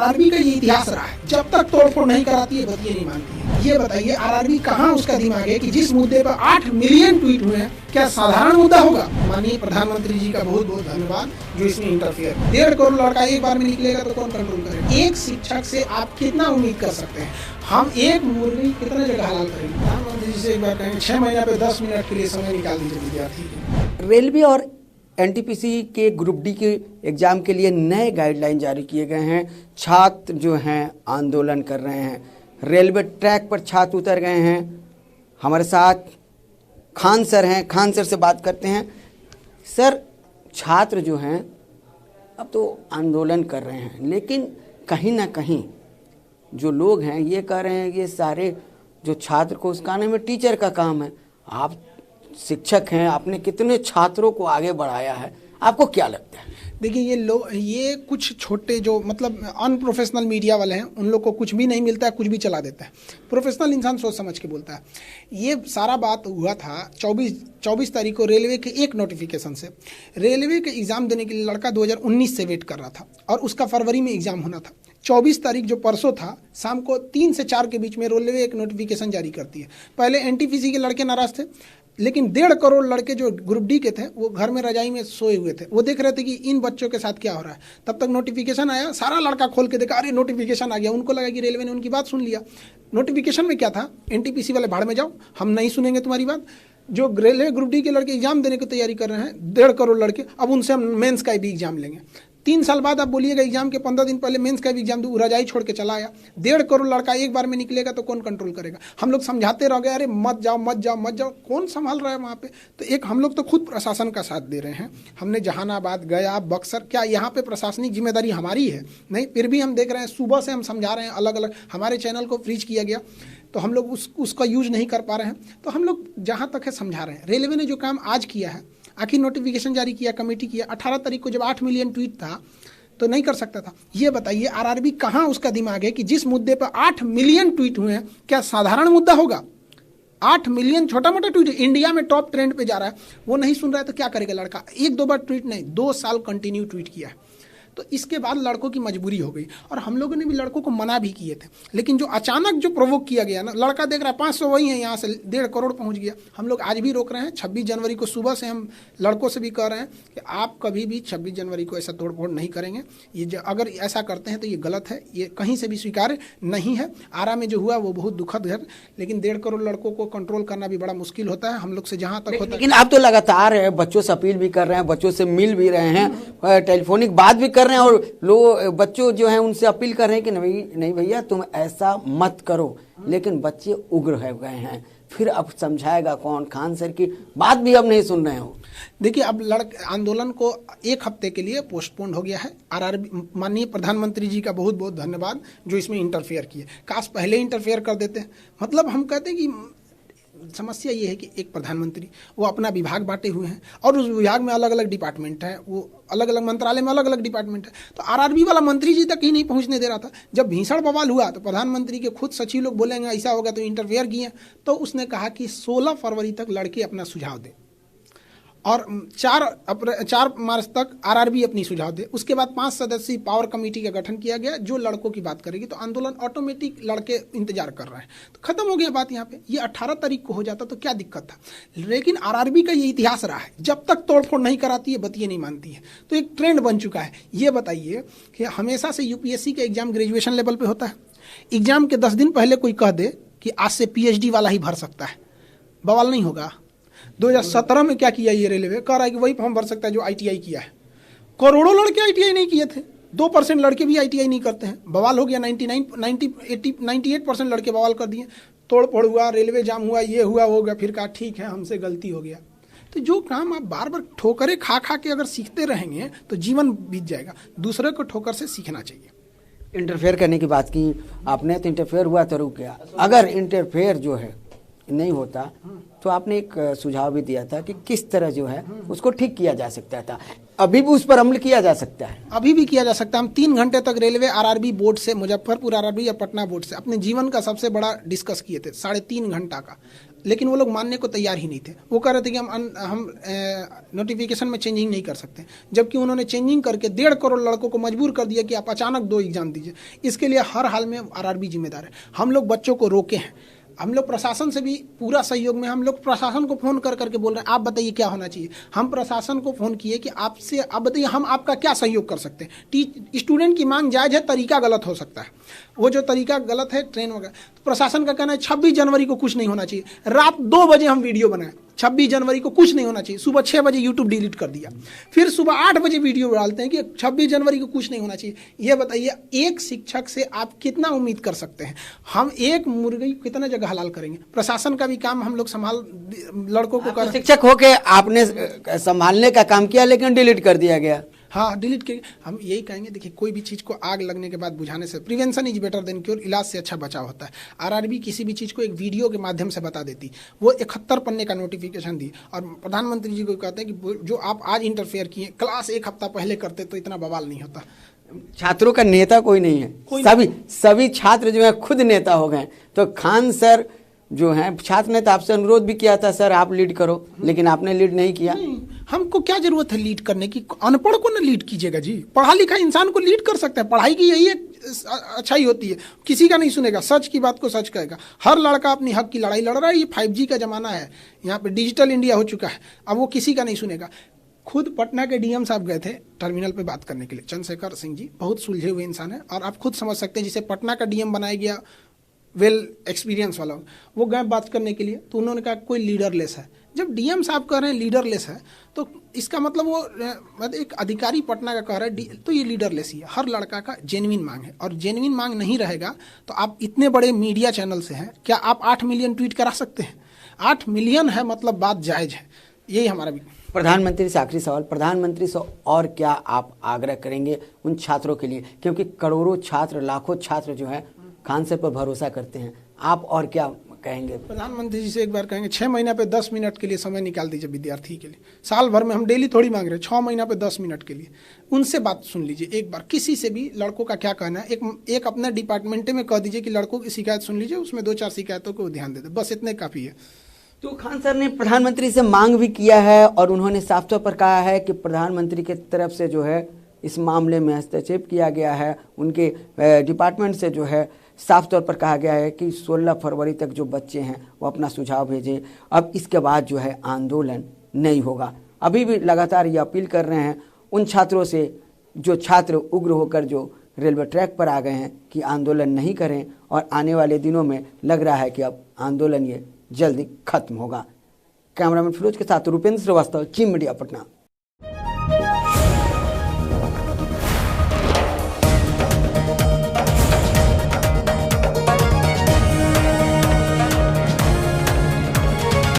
RRB का ये इतिहास रहा है, जब तक तोड़फोड़ नहीं कराती है बतिये नहीं मानती है। ये बताइए आरआरबी कहाँ उसका दिमाग है कि जिस मुद्दे पर 8 मिलियन ट्वीट हुए हैं, क्या साधारण मुद्दा होगा? माननीय प्रधानमंत्री जी का बहुत बहुत धन्यवाद जो इसमें इंटरफेयर। 1.5 करोड़ लड़का एक बार में निकलेगा तो कौन कंट्रोल करेगा? एक शिक्षक से आप कितना उम्मीद कर सकते हैं? हम एक मुर्गी कितने जगह हलाल करेंगे? प्रधानमंत्री जी से एक बार कहें 6 महीने पे 10 मिनट के लिए समय निकाल दीजिए विद्यार्थी। रेलवे और एनटीपीसी के ग्रुप डी के एग्ज़ाम के लिए नए गाइडलाइन जारी किए गए हैं। छात्र जो हैं आंदोलन कर रहे हैं, रेलवे ट्रैक पर छात्र उतर गए हैं। हमारे साथ खान सर हैं, खान सर से बात करते हैं। सर, छात्र जो हैं अब तो आंदोलन कर रहे हैं, लेकिन कहीं ना कहीं जो लोग हैं ये कह रहे हैं कि ये सारे जो छात्र को उसकाने में टीचर का काम है। आप शिक्षक हैं, आपने कितने छात्रों को आगे बढ़ाया है, आपको क्या लगता है? देखिए ये कुछ छोटे जो मतलब अनप्रोफेशनल मीडिया वाले हैं, उन लोग को कुछ भी नहीं मिलता है, कुछ भी चला देता है। प्रोफेशनल इंसान सोच समझ के बोलता है। ये सारा बात हुआ था 24 तारीख को रेलवे के एक नोटिफिकेशन से। रेलवे के एग्ज़ाम देने के लिए लड़का 2019 से वेट कर रहा था और उसका फरवरी में एग्ज़ाम होना था। 24 तारीख जो परसों था, शाम को 3 से 4 के बीच में रेलवे एक नोटिफिकेशन जारी करती है। पहले एनटीपीसी के लड़के नाराज थे, लेकिन 1.5 करोड़ लड़के जो ग्रुप डी के थे वो घर में रजाई में सोए हुए थे। वो देख रहे थे कि इन बच्चों के साथ क्या हो रहा है। तब तक नोटिफिकेशन आया, सारा लड़का खोल के देखा, अरे नोटिफिकेशन आ गया। उनको लगा कि रेलवे ने उनकी बात सुन लिया। नोटिफिकेशन में क्या था? एनटीपीसी वाले भाड़ में जाओ, हम नहीं सुनेंगे तुम्हारी बात। जो रेलवे ग्रुप डी के लड़के एग्जाम देने की तैयारी कर रहे हैं, 1.5 करोड़ लड़के, अब उनसे हम मेंस का भी एग्जाम लेंगे। 3 साल बाद आप बोलिएगा एग्जाम के 15 दिन पहले मेंस का भी एग्जाम दो, रजाई छोड़ के चला आया। 1.5 करोड़ लड़का एक बार में निकलेगा तो कौन कंट्रोल करेगा? हम लोग समझाते रह गए, अरे मत जाओ मत जाओ मत जाओ, कौन संभाल रहा है वहाँ पे? तो एक हम लोग तो खुद प्रशासन का साथ दे रहे हैं। हमने जहानाबाद, गया, बक्सर, क्या यहाँ पे प्रशासनिक जिम्मेदारी हमारी है? नहीं, फिर भी हम देख रहे हैं, सुबह से हम समझा रहे हैं, अलग अलग हमारे चैनल को फ्रीज किया गया तो हम लोग उसका यूज नहीं कर पा रहे हैं। तो हम लोग जहाँ तक है समझा रहे हैं। रेलवे ने जो काम आज किया है, आखिर नोटिफिकेशन जारी किया, कमेटी किया, 18 तारीख को जब 8 मिलियन ट्वीट था तो नहीं कर सकता था। ये बताइए आरआरबी कहाँ उसका दिमाग है कि जिस मुद्दे पर 8 मिलियन ट्वीट हुए हैं, क्या साधारण मुद्दा होगा? 8 मिलियन छोटा मोटा ट्वीट, इंडिया में टॉप ट्रेंड पे जा रहा है, वो नहीं सुन रहा है तो क्या करेगा लड़का? 1-2 बार ट्वीट नहीं, 2 साल कंटिन्यू ट्वीट किया है। तो इसके बाद लड़कों की मजबूरी हो गई और हम लोगों ने भी लड़कों को मना भी किए थे। लेकिन जो अचानक जो प्रोवोक किया गया ना, लड़का देख रहा है 500 वही है, यहाँ से 1.5 करोड़ पहुँच गया। हम लोग आज भी रोक रहे हैं। 26 जनवरी को सुबह से हम लड़कों से भी कह रहे हैं कि आप कभी भी 26 जनवरी को ऐसा तोड़फोड़ नहीं करेंगे। ये अगर ऐसा करते हैं तो ये गलत है, ये कहीं से भी स्वीकार्य नहीं है। आरा में जो हुआ वो बहुत दुखद है, लेकिन 1.5 करोड़ लड़कों को कंट्रोल करना भी बड़ा मुश्किल होता है हम लोग से जहाँ तक होता है। लेकिन आप तो लगातार बच्चों से अपील भी कर रहे हैं, बच्चों से मिल भी रहे हैं, टेलीफोनिक बात भी कर रहे हैं और लोग बच्चों जो हैं उनसे अपील कर रहे हैं कि नहीं भैया तुम ऐसा मत करो, लेकिन बच्चे उग्र हो गए हैं। फिर अब समझाएगा कौन? खान सर की बात भी अब नहीं सुन रहे हो। देखिए, अब आंदोलन को 1 हफ्ते के लिए पोस्टपोन हो गया है। आरआरबी, माननीय प्रधानमंत्री जी का बहुत बहुत धन्यवाद जो इसमें इंटरफेयर किए। काश पहले इंटरफेयर कर देते हैं। मतलब हम कहते हैं कि समस्या ये है कि एक प्रधानमंत्री वो अपना विभाग बांटे हुए हैं और उस विभाग में अलग अलग डिपार्टमेंट है, वो अलग अलग मंत्रालय में अलग अलग डिपार्टमेंट है। तो आरआरबी वाला मंत्री जी तक ही नहीं पहुंचने दे रहा था। जब भीषण बवाल हुआ तो प्रधानमंत्री के खुद सचिव लोग बोलेंगे ऐसा होगा तो इंटरफेयर किए। तो उसने कहा कि 16 फरवरी तक लड़के अपना सुझाव दें और 4 मार्च तक आरआरबी अपनी सुझाव दे। उसके बाद 5 सदस्यीय पावर कमेटी का गठन किया गया जो लड़कों की बात करेगी। तो आंदोलन ऑटोमेटिक लड़के इंतजार कर रहे हैं। तो खत्म हो गया बात यहाँ पे। ये 18 तारीख को हो जाता तो क्या दिक्कत था? लेकिन आरआरबी का ये इतिहास रहा है, जब तक तोड़फोड़ नहीं कराती है बतिये नहीं मानती है। तो एक ट्रेंड बन चुका है। ये बताइए कि हमेशा से यूपीएससी का एग्जाम ग्रेजुएशन लेवल पे होता है। एग्जाम के 10 दिन पहले कोई कह दे कि आज से पीएचडी वाला ही भर सकता है, बवाल नहीं होगा? 2017 में क्या किया ये रेलवे? कह रहा है कि वही फॉर्म भर सकता है जो आईटीआई किया है। करोड़ों लड़के आईटीआई नहीं किए थे, 2% लड़के भी आईटीआई नहीं करते हैं। बवाल हो गया। 98% लड़के बवाल कर दिए। तोड़फोड़ हुआ, रेलवे जाम हुआ, ये हुआ वो गया। फिर कहा ठीक है हमसे गलती हो गया। तो जो काम आप बार बार ठोकरे खा के अगर सीखते रहेंगे तो जीवन बीत जाएगा। दूसरे को ठोकर से सीखना चाहिए। इंटरफेयर करने की बात की आपने, तो इंटरफेयर हुआ तो रुक गया। अगर इंटरफेयर जो है नहीं होता तो आपने एक सुझाव भी दिया था कि किस तरह जो है उसको ठीक किया जा सकता था। अभी भी उस पर अमल किया जा सकता है? अभी भी किया जा सकता है। हम 3 घंटे तक रेलवे आरआरबी बोर्ड से, मुजफ्फरपुर आरआरबी या पटना बोर्ड से अपने जीवन का सबसे बड़ा डिस्कस किए थे, 3.5 घंटा का। लेकिन वो लोग मानने को तैयार ही नहीं थे। वो कह रहे थे कि हम नोटिफिकेशन में चेंजिंग नहीं कर सकते, जबकि उन्होंने चेंजिंग करके 1.5 करोड़ लड़कों को मजबूर कर दिया कि आप अचानक 2 एग्जाम दीजिए। इसके लिए हर हाल में आरआरबी जिम्मेदार है। हम लोग बच्चों को रोके हैं, हम लोग प्रशासन से भी पूरा सहयोग में, हम लोग प्रशासन को फ़ोन कर करके बोल रहे हैं आप बताइए क्या होना चाहिए। हम प्रशासन को फ़ोन किए कि आपसे आप बताइए हम आपका क्या सहयोग कर सकते हैं। स्टूडेंट की मांग जायज़ है, तरीका गलत हो सकता है, वो जो तरीका गलत है ट्रेन वगैरह। तो प्रशासन का कहना है 26 जनवरी को कुछ नहीं होना चाहिए। रात 2 बजे हम वीडियो बनाए, 26 जनवरी को कुछ नहीं होना चाहिए। सुबह 6 बजे यूट्यूब डिलीट कर दिया, फिर सुबह 8 बजे वीडियो डालते हैं कि 26 जनवरी को कुछ नहीं होना चाहिए। ये बताइए एक शिक्षक से आप कितना उम्मीद कर सकते हैं? हम एक मुर्गी कितना जगह हलाल करेंगे? प्रशासन का भी काम हम लोग संभाल, लड़कों को कर, शिक्षक होके आपने संभालने का काम किया लेकिन डिलीट कर दिया गया। हाँ, डिलीट के हम यही कहेंगे। देखिए, कोई भी चीज़ को आग लगने के बाद बुझाने से, prevention is better than cure, इलाज से अच्छा बचाव होता है। आरआरबी किसी भी चीज़ को एक वीडियो के माध्यम से बता देती। वो 71 पन्ने का नोटिफिकेशन दी और प्रधानमंत्री जी को कहते हैं कि जो आप आज इंटरफेयर किए, क्लास 1 हफ्ता पहले करते तो इतना बवाल नहीं होता। छात्रों का नेता कोई नहीं है, सभी छात्र जो है खुद नेता हो गए। तो खान सर जो हैं, छात्र ने तो आपसे अनुरोध भी किया था सर आप लीड करो, लेकिन आपने लीड नहीं किया। हमको क्या जरूरत है लीड करने की? अनपढ़ को ना लीड कीजिएगा जी, पढ़ा लिखा इंसान को लीड कर सकते हैं। पढ़ाई की यही एक अच्छाई होती है, किसी का नहीं सुनेगा, सच की बात को सच कहेगा। हर लड़का अपनी हक की लड़ाई लड़ रहा है। ये 5G का जमाना है, यहाँ पे डिजिटल इंडिया हो चुका है, अब वो किसी का नहीं सुनेगा। खुद पटना के डीएम साहब गए थे टर्मिनल पे बात करने के लिए, चंद्रशेखर सिंह जी बहुत सुलझे हुए इंसान है, और आप खुद समझ सकते हैं जिसे पटना का डीएम बनाया गया, वेल एक्सपीरियंस वाला, वो गए बात करने के लिए, तो उन्होंने कहा कोई लीडरलेस है। जब डीएम साहब कह रहे हैं लीडरलेस है, तो इसका मतलब वो मतलब एक अधिकारी पटना का कह रहा है तो ये लीडरलेस ही है। हर लड़का का जेन्युइन मांग है, और जेन्युइन मांग नहीं रहेगा तो आप इतने बड़े मीडिया चैनल से हैं, क्या आप 8 मिलियन ट्वीट करा सकते हैं? 8 मिलियन है मतलब बात जायज़ है। यही हमारा भी। प्रधानमंत्री से आखिरी सवाल, प्रधानमंत्री से और क्या आप आग्रह करेंगे उन छात्रों के लिए, क्योंकि करोड़ों छात्र, लाखों छात्र जो है खान सर पर भरोसा करते हैं, आप और क्या कहेंगे? प्रधानमंत्री जी से एक बार कहेंगे 6 महीना पे 10 मिनट के लिए समय निकाल दीजिए विद्यार्थी के लिए। साल भर में हम डेली थोड़ी मांग रहे हैं, 6 महीना पे 10 मिनट के लिए उनसे बात सुन लीजिए एक बार। किसी से भी लड़कों का क्या कहना है, एक अपने डिपार्टमेंट में कह दीजिए कि लड़कों की शिकायत सुन लीजिए, उसमें 2-4 शिकायतों को ध्यान दे दे, बस इतने काफ़ी है। तो खान सर ने प्रधानमंत्री से मांग भी किया है और उन्होंने साफ तौर पर कहा है कि प्रधानमंत्री की तरफ से जो है इस मामले में हस्तक्षेप किया गया है। उनके डिपार्टमेंट से जो है साफ तौर पर कहा गया है कि 16 फरवरी तक जो बच्चे हैं वो अपना सुझाव भेजें, अब इसके बाद जो है आंदोलन नहीं होगा। अभी भी लगातार ये अपील कर रहे हैं उन छात्रों से जो छात्र उग्र होकर जो रेलवे ट्रैक पर आ गए हैं कि आंदोलन नहीं करें, और आने वाले दिनों में लग रहा है कि अब आंदोलन ये जल्दी खत्म होगा। कैमरामैन फिरोज के साथ रुपेंद्र श्रीवास्तव, चीम मीडिया, पटना।